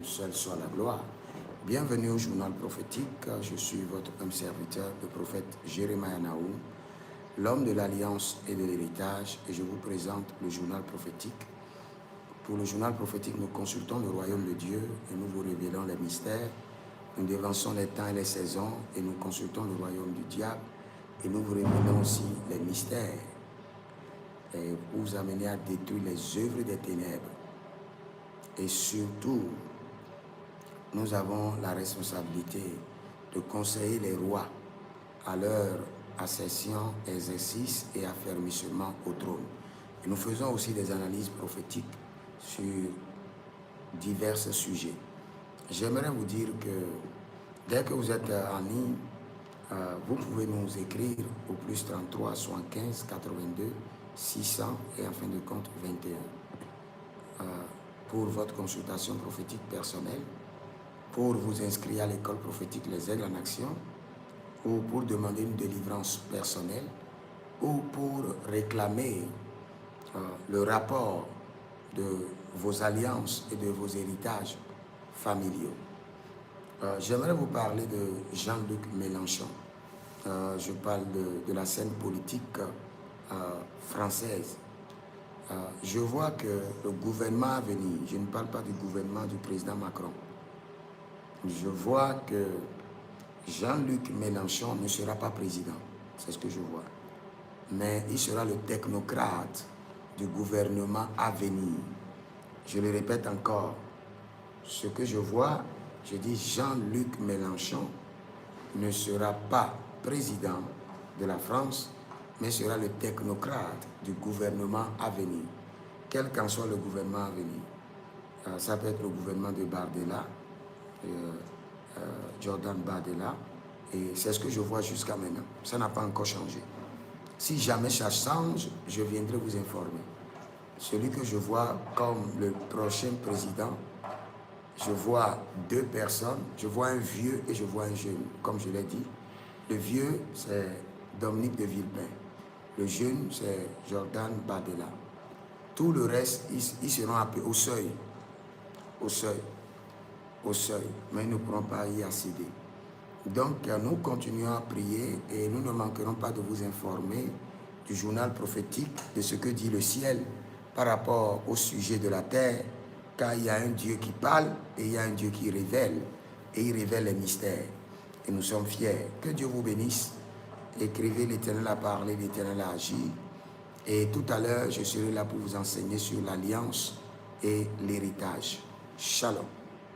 seul soit la gloire. Bienvenue au journal prophétique. Je suis votre homme serviteur, le prophète Jérémie Naoum, l'homme de l'alliance et de l'héritage, et je vous présente le journal prophétique. Pour le journal prophétique, nous consultons le royaume de Dieu et nous vous révélons les mystères. Nous dévançons les temps et les saisons et nous consultons le royaume du diable et nous vous révélons aussi les mystères et vous amener à détruire les œuvres des ténèbres. Et surtout, nous avons la responsabilité de conseiller les rois à leur accession, exercice et affermissement au trône. Et nous faisons aussi des analyses prophétiques sur divers sujets. J'aimerais vous dire que dès que vous êtes en ligne, vous pouvez nous écrire au plus 33 75 82 600 et en fin de compte 21 pour votre consultation prophétique personnelle, pour vous inscrire à l'école prophétique Les Aigles en Action, ou pour demander une délivrance personnelle, ou pour réclamer le rapport de vos alliances et de vos héritages familiaux. J'aimerais vous parler de Jean-Luc Mélenchon. Je parle de la scène politique française. Je vois que le gouvernement à venir, je ne parle pas du gouvernement du président Macron, je vois que Jean-Luc Mélenchon ne sera pas président, c'est ce que je vois, mais il sera le technocrate du gouvernement à venir. Je le répète encore, ce que je vois, je dis Jean-Luc Mélenchon ne sera pas président de la France, mais sera le technocrate du gouvernement à venir. Quel qu'en soit le gouvernement à venir. Ça peut être le gouvernement de Bardella, Jordan Bardella, et c'est ce que je vois jusqu'à maintenant. Ça n'a pas encore changé. Si jamais ça change, je viendrai vous informer. Celui que je vois comme le prochain président, je vois deux personnes, je vois un vieux et je vois un jeune, comme je l'ai dit. Le vieux, c'est Dominique de Villepin. Le jeune, c'est Jordan Bardella. Tout le reste, ils seront appelés au seuil. Au seuil. Au seuil. Mais ils ne pourront pas y accéder. Donc, nous continuons à prier et nous ne manquerons pas de vous informer du journal prophétique, de ce que dit le ciel par rapport au sujet de la terre, car il y a un Dieu qui parle et il y a un Dieu qui révèle, et il révèle les mystères. Et nous sommes fiers. Que Dieu vous bénisse. Écrivez, l'Éternel a parlé, l'Éternel a agi. Et tout à l'heure, je serai là pour vous enseigner sur l'alliance et l'héritage. Shalom.